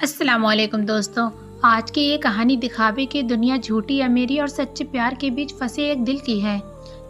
अस्सलामुअलैकुम दोस्तों। आज की ये कहानी दिखावे की दुनिया झूठी अमीरी और सच्चे प्यार के बीच फंसे एक दिल की है।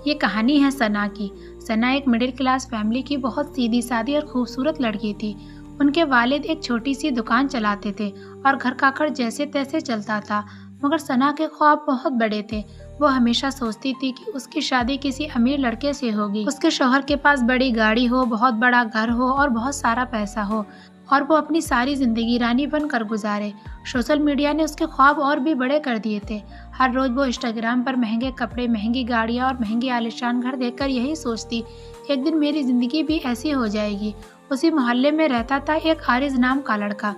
ये कहानी है सना की। सना एक मिडिल क्लास फैमिली की बहुत सीधी सादी और खूबसूरत लड़की थी। उनके वालिद एक छोटी सी दुकान चलाते थे और घर का खर्च जैसे तैसे चलता था। मगर सना के ख्वाब बहुत बड़े थे। वो हमेशा सोचती थी कि उसकी शादी किसी अमीर लड़के से होगी, उसके शौहर के पास बड़ी गाड़ी हो, बहुत बड़ा घर हो और बहुत सारा पैसा हो, और वो अपनी सारी जिंदगी रानी बनकर गुजारे। सोशल मीडिया ने उसके ख्वाब और भी बड़े कर दिए थे। हर रोज वो इंस्टाग्राम पर महंगे कपड़े, महंगी गाड़ियाँ और महंगे आलीशान घर देखकर यही सोचती, एक दिन मेरी जिंदगी भी ऐसी हो जाएगी। उसी मोहल्ले में रहता था एक आरिज नाम का लड़का।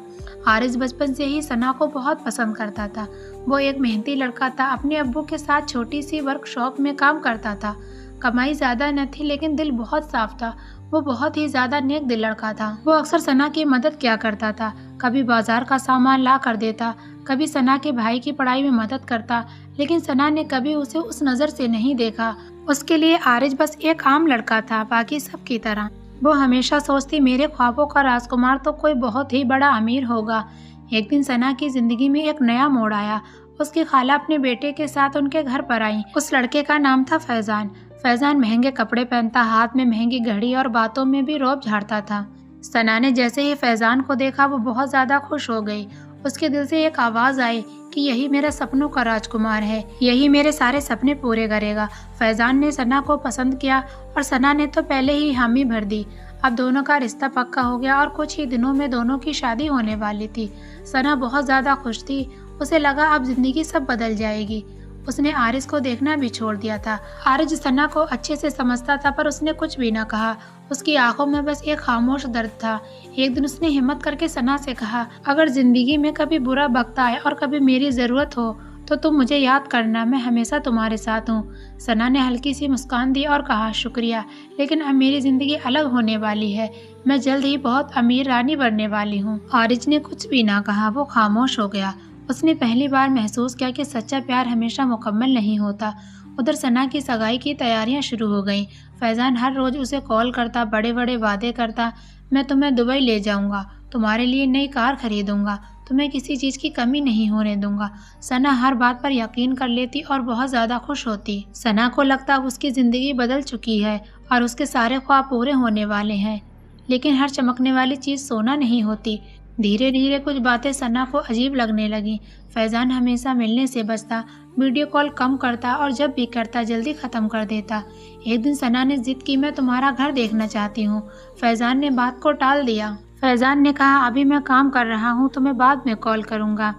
आरिज बचपन से ही सना को बहुत पसंद करता था। वो एक मेहनती लड़का था। अपने अब्बू के साथ छोटी सी वर्कशॉप में काम करता था। कमाई ज्यादा न थी लेकिन दिल बहुत साफ था। वो बहुत ही ज्यादा नेक दिल लड़का था। वो अक्सर सना की मदद किया करता था। कभी बाजार का सामान ला कर देता, कभी सना के भाई की पढ़ाई में मदद करता, लेकिन सना ने कभी उसे उस नजर से नहीं देखा। उसके लिए आरिज बस एक आम लड़का था, बाकी सब की तरह। वो हमेशा सोचती, मेरे ख्वाबों का राजकुमार तो कोई बहुत ही बड़ा अमीर होगा। एक दिन सना की जिंदगी में एक नया मोड़ आया। उसकी खाला अपने बेटे के साथ उनके घर पर आई। उस लड़के का नाम था फैजान। फैजान महंगे कपड़े पहनता, हाथ में महंगी घड़ी और बातों में भी रौब झाड़ता था। सना ने जैसे ही फैजान को देखा वो बहुत ज्यादा खुश हो गई। उसके दिल से एक आवाज आई कि यही मेरा सपनों का राजकुमार है, यही मेरे सारे सपने पूरे करेगा। फैजान ने सना को पसंद किया और सना ने तो पहले ही हामी भर दी। अब दोनों का रिश्ता पक्का हो गया और कुछ ही दिनों में दोनों की शादी होने वाली थी। सना बहुत ज्यादा खुश थी। उसे लगा अब जिंदगी सब बदल जाएगी। उसने आरिज को देखना भी छोड़ दिया था। आरिज सना को अच्छे से समझता था पर उसने कुछ भी न कहा। उसकी आंखों में बस एक खामोश दर्द था। एक दिन उसने हिम्मत करके सना से कहा, अगर जिंदगी में कभी बुरा वक्त आए और कभी मेरी जरूरत हो तो तुम मुझे याद करना, मैं हमेशा तुम्हारे साथ हूँ। सना ने हल्की सी मुस्कान दी और कहा, शुक्रिया, लेकिन अब मेरी जिंदगी अलग होने वाली है। मैं जल्द ही बहुत अमीर रानी बनने वाली हूँ। आरिज ने कुछ भी ना कहा। वो खामोश हो गया। उसने पहली बार महसूस किया कि सच्चा प्यार हमेशा मुकम्मल नहीं होता। उधर सना की सगाई की तैयारियां शुरू हो गईं। फैजान हर रोज उसे कॉल करता, बड़े बड़े वादे करता, मैं तुम्हें दुबई ले जाऊंगा, तुम्हारे लिए नई कार खरीदूंगा, तुम्हें किसी चीज की कमी नहीं होने दूंगा। सना हर बात पर यकीन कर लेती और बहुत ज्यादा खुश होती। सना को लगता अब उसकी जिंदगी बदल चुकी है और उसके सारे ख्वाब पूरे होने वाले हैं। लेकिन हर चमकने वाली चीज सोना नहीं होती। धीरे धीरे कुछ बातें सना को अजीब लगने लगी। फैजान हमेशा मिलने से बचता, वीडियो कॉल कम करता और जब भी करता जल्दी खत्म कर देता। एक दिन सना ने जिद की, मैं तुम्हारा घर देखना चाहती हूँ। फैजान ने बात को टाल दिया। फैजान ने कहा, अभी मैं काम कर रहा हूँ, तुम्हें बाद में कॉल करूँगा।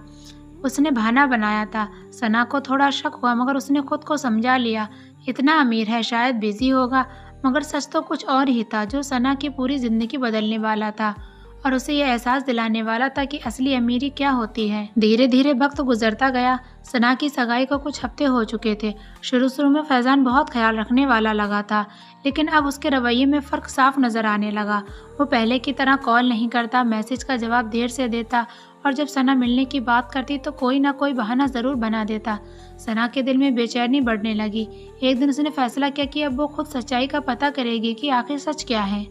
उसने बहाना बनाया था। सना को थोड़ा शक हुआ मगर उसने खुद को समझा लिया, इतना अमीर है, शायद बिजी होगा। मगर सच तो कुछ और ही था जो सना की पूरी जिंदगी बदलने वाला था और उसे यह एहसास दिलाने वाला था कि असली अमीरी क्या होती है। धीरे धीरे वक्त गुजरता गया। सना की सगाई को कुछ हफ्ते हो चुके थे। शुरू में फैजान बहुत ख्याल रखने वाला लगा था, लेकिन अब उसके रवैये में फ़र्क साफ नज़र आने लगा। वो पहले की तरह कॉल नहीं करता, मैसेज का जवाब देर से देता और जब सना मिलने की बात करती तो कोई ना कोई बहाना ज़रूर बना देता। सना के दिल में बेचैनी बढ़ने लगी। एक दिन उसने फैसला किया कि अब वो खुद सच्चाई का पता करेगी कि आखिर सच क्या है।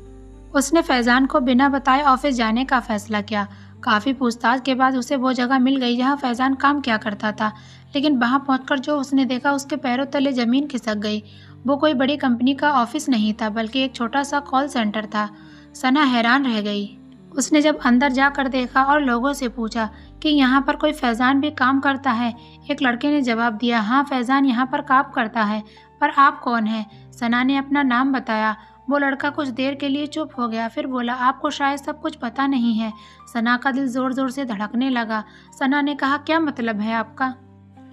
उसने फैजान को बिना बताए ऑफिस जाने का फैसला किया। काफ़ी पूछताछ के बाद उसे वो जगह मिल गई जहाँ फैजान काम किया करता था, लेकिन वहाँ पहुंचकर जो उसने देखा उसके पैरों तले ज़मीन खिसक गई। वो कोई बड़ी कंपनी का ऑफिस नहीं था बल्कि एक छोटा सा कॉल सेंटर था। सना हैरान रह गई। उसने जब अंदर जाकर देखा और लोगों से पूछा कि यहाँ पर कोई फैजान भी काम करता है। एक लड़के ने जवाब दिया, हाँ फैजान यहाँ पर काम करता है, पर आप कौन हैं? सना ने अपना नाम बताया। वो लड़का कुछ देर के लिए चुप हो गया, फिर बोला, आपको शायद सब कुछ पता नहीं है। सना का दिल जोर जोर से धड़कने लगा। सना ने कहा, क्या मतलब है आपका?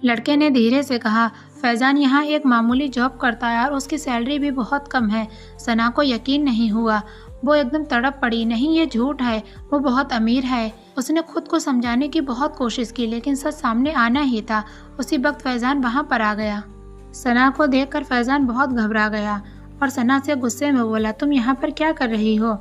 लड़के ने धीरे से कहा, फैजान यहाँ एक मामूली जॉब करता है और उसकी सैलरी भी बहुत कम है। सना को यकीन नहीं हुआ। वो एकदम तड़प पड़ी, नहीं ये झूठ है, वो बहुत अमीर है। उसने खुद को समझाने की बहुत कोशिश की लेकिन सच सामने आना ही था। उसी वक्त फैजान वहाँ पर आ गया। सना को देखकर फैजान बहुत घबरा गया और सना से गुस्से में बोला, तुम यहाँ पर क्या कर रही हो?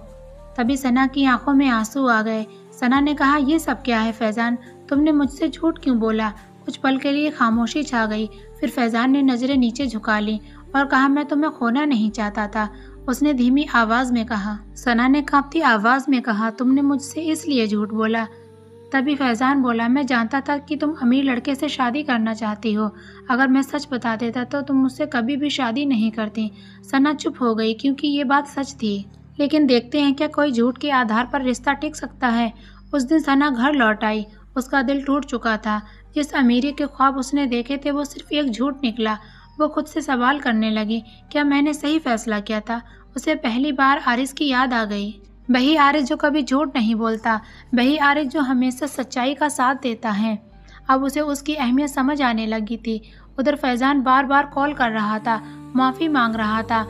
तभी सना की आंखों में आंसू आ गए। सना ने कहा, ये सब क्या है फैजान? तुमने मुझसे झूठ क्यों बोला? कुछ पल के लिए खामोशी छा गई। फिर फैजान ने नजरें नीचे झुका ली और कहा, मैं तुम्हें खोना नहीं चाहता था। उसने धीमी आवाज में कहा। सना ने कांपती आवाज में कहा, तुमने मुझसे इसलिए झूठ बोला तभी फैज़ान बोला, मैं जानता था कि तुम अमीर लड़के से शादी करना चाहती हो। अगर मैं सच बता देता तो तुम मुझसे कभी भी शादी नहीं करती। सना चुप हो गई क्योंकि ये बात सच थी। लेकिन देखते हैं क्या कोई झूठ के आधार पर रिश्ता टिक सकता है। उस दिन सना घर लौट आई। उसका दिल टूट चुका था। जिस अमीरी के ख्वाब उसने देखे थे वो सिर्फ एक झूठ निकला। वो खुद से सवाल करने लगी, क्या मैंने सही फैसला किया था? उसे पहली बार आरिस की याद आ गई। वही आरिस जो कभी झूठ नहीं बोलता, वही आरिस जो हमेशा सच्चाई का साथ देता है। अब उसे उसकी अहमियत समझ आने लगी थी। उधर फैज़ान बार बार कॉल कर रहा था, माफ़ी मांग रहा था।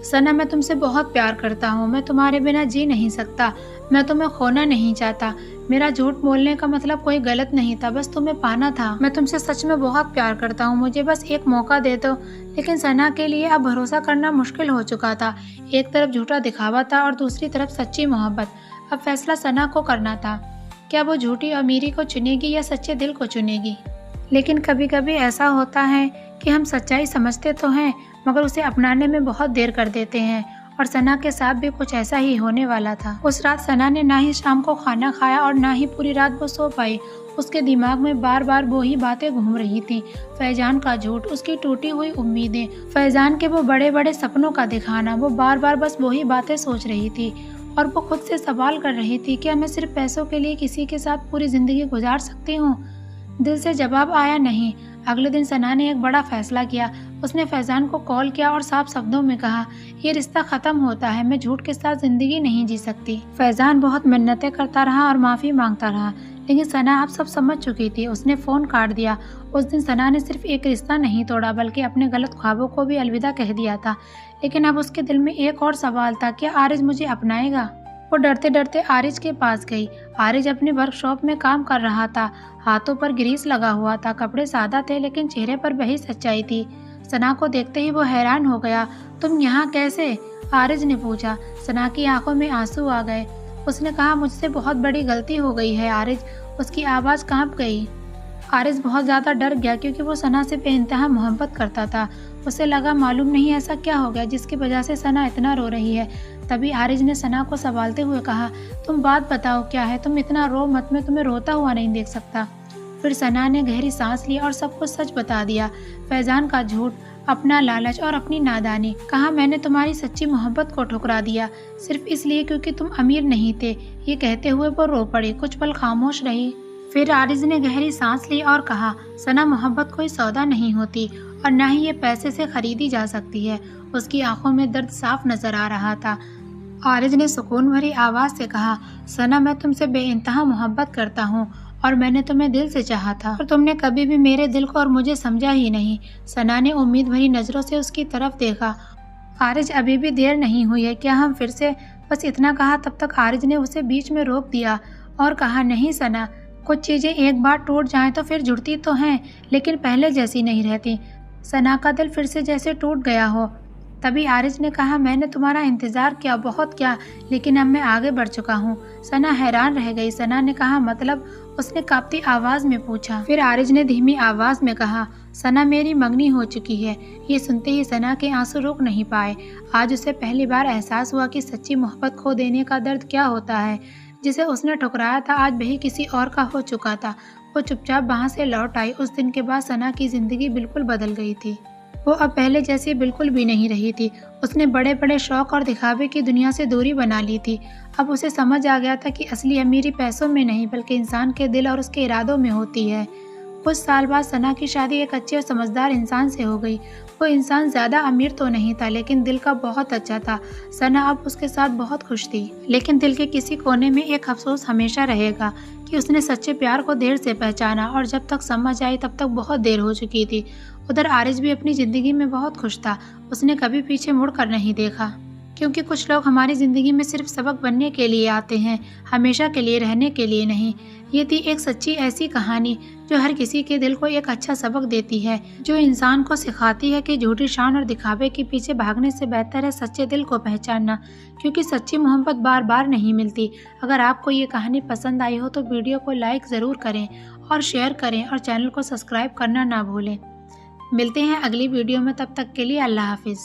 सना, मैं तुमसे बहुत प्यार करता हूँ, मैं तुम्हारे बिना जी नहीं सकता, मैं तुम्हें खोना नहीं चाहता। मेरा झूठ बोलने का मतलब कोई गलत नहीं था, बस तुम्हें पाना था। मैं तुमसे सच में बहुत प्यार करता हूँ, मुझे बस एक मौका दे दो। लेकिन सना के लिए अब भरोसा करना मुश्किल हो चुका था। एक तरफ झूठा दिखावा था और दूसरी तरफ सच्ची मोहब्बत। अब फैसला सना को करना था। क्या वो झूठी अमीरी को चुनेगी या सच्चे दिल को चुनेगी? लेकिन कभी कभी ऐसा होता है कि हम सच्चाई समझते तो हैं मगर उसे अपनाने में बहुत देर कर देते हैं। और सना के साथ भी कुछ ऐसा ही होने वाला था। उस रात सना ने ना ही शाम को खाना खाया और ना ही पूरी रात वो सो पाई। उसके दिमाग में बार बार वो ही बातें घूम रही थीं। फैज़ान का झूठ, उसकी टूटी हुई उम्मीदें, फैज़ान के वो बड़े बड़े सपनों का दिखाना। वो बार बार बस वही बातें सोच रही थी और वो खुद से सवाल कर रही थी, क्या मैं सिर्फ पैसों के लिए किसी के साथ पूरी जिंदगी गुजार सकती हूँ? दिल से जवाब आया नहीं। अगले दिन सना ने एक बड़ा फैसला किया। उसने फैज़ान को कॉल किया और साफ शब्दों में कहा, ये रिश्ता खत्म होता है, मैं झूठ के साथ जिंदगी नहीं जी सकती। फैज़ान बहुत मिन्नतें करता रहा और माफ़ी मांगता रहा, लेकिन सना अब सब समझ चुकी थी। उसने फ़ोन काट दिया। उस दिन सना ने सिर्फ एक रिश्ता नहीं तोड़ा बल्कि अपने गलत ख्वाबों को भी अलविदा कह दिया था। लेकिन अब उसके दिल में एक और सवाल था, क्या आरिज मुझे अपनाएगा? वो डरते डरते आरिज के पास गई। आरिज अपनी वर्कशॉप में काम कर रहा था। हाथों पर ग्रीस लगा हुआ था, कपड़े सादा थे लेकिन चेहरे पर वही सच्चाई थी। सना को देखते ही वो हैरान हो गया। तुम यहाँ कैसे? आरिज ने पूछा। सना की आंखों में आंसू आ गए। उसने कहा, मुझसे बहुत बड़ी गलती हो गई है आरिज। उसकी आवाज़ कांप गई। आरिज बहुत ज़्यादा डर गया क्योंकि वो सना से बेइंतहा मोहब्बत करता था। उसे लगा मालूम नहीं ऐसा क्या हो गया जिसकी वजह से सना इतना रो रही है। तभी आरिज ने सना को संभालते हुए कहा, तुम बात बताओ क्या है? तुम इतना रो मत, मैं तुम्हें रोता हुआ नहीं देख सकता। फिर सना ने गहरी सांस ली और सब कुछ सच बता दिया। फैज़ान का झूठ, अपना लालच और अपनी नादानी। कहा, मैंने तुम्हारी सच्ची मोहब्बत को ठुकरा दिया सिर्फ इसलिए क्योंकि तुम अमीर नहीं थे। ये कहते हुए वो रो पड़ी। कुछ पल खामोश रही। फिर आरिज ने गहरी सांस ली और कहा, सना, मोहब्बत कोई सौदा नहीं होती और न ही ये पैसे से खरीदी जा सकती है। उसकी आंखों में दर्द साफ नजर आ रहा था। आरिज ने सुकून भरी आवाज़ से कहा, सना, मैं तुमसे बेइंतहा मोहब्बत करता हूँ और मैंने तुम्हें दिल से चाहा था, और तुमने कभी भी मेरे दिल को और मुझे समझा ही नहीं। सना ने उम्मीद भरी नज़रों से उसकी तरफ देखा। आरिज, अभी भी देर नहीं हुई है क्या हम फिर से? बस इतना कहा तब तक आरिज ने उसे बीच में रोक दिया और कहा, नहीं सना, कुछ चीज़ें एक बार टूट जाएं तो फिर जुड़ती तो हैं लेकिन पहले जैसी नहीं रहती। सना का दिल फिर से जैसे टूट गया हो। तभी आरिज ने कहा, मैंने तुम्हारा इंतज़ार किया, बहुत किया, लेकिन अब मैं आगे बढ़ चुका हूँ। सना हैरान रह गई। सना ने कहा, मतलब? उसने कांपती आवाज़ में पूछा। फिर आरिज ने धीमी आवाज़ में कहा, सना, मेरी मंगनी हो चुकी है। ये सुनते ही सना के आंसू रुक नहीं पाए। आज उसे पहली बार एहसास हुआ कि सच्ची मोहब्बत खो देने का दर्द क्या होता है। जिसे उसने ठुकराया था आज वही किसी और का हो चुका था। वो चुपचाप वहाँ से लौट आई। उस दिन के बाद सना की ज़िंदगी बिल्कुल बदल गई थी। वो अब पहले जैसी बिल्कुल भी नहीं रही थी। उसने बड़े बड़े शौक और दिखावे की दुनिया से दूरी बना ली थी। अब उसे समझ आ गया था कि असली अमीरी पैसों में नहीं बल्कि इंसान के दिल और उसके इरादों में होती है। कुछ साल बाद सना की शादी एक अच्छे और समझदार इंसान से हो गई। वो इंसान ज़्यादा अमीर तो नहीं था लेकिन दिल का बहुत अच्छा था। सना अब उसके साथ बहुत खुश थी, लेकिन दिल के किसी कोने में एक अफसोस हमेशा रहेगा कि उसने सच्चे प्यार को देर से पहचाना और जब तक समझ आई तब तक बहुत देर हो चुकी थी। उधर आरिज भी अपनी ज़िंदगी में बहुत खुश था। उसने कभी पीछे मुड़ कर नहीं देखा, क्योंकि कुछ लोग हमारी ज़िंदगी में सिर्फ सबक बनने के लिए आते हैं, हमेशा के लिए रहने के लिए नहीं। ये थी एक सच्ची ऐसी कहानी जो हर किसी के दिल को एक अच्छा सबक देती है, जो इंसान को सिखाती है कि झूठी शान और दिखावे के पीछे भागने से बेहतर है सच्चे दिल को पहचानना, क्योंकि सच्ची मोहब्बत बार बार नहीं मिलती। अगर आपको ये कहानी पसंद आई हो तो वीडियो को लाइक ज़रूर करें और शेयर करें और चैनल को सब्सक्राइब करना ना भूलें। मिलते हैं अगली वीडियो में, तब तक के लिए अल्लाह हाफिज़।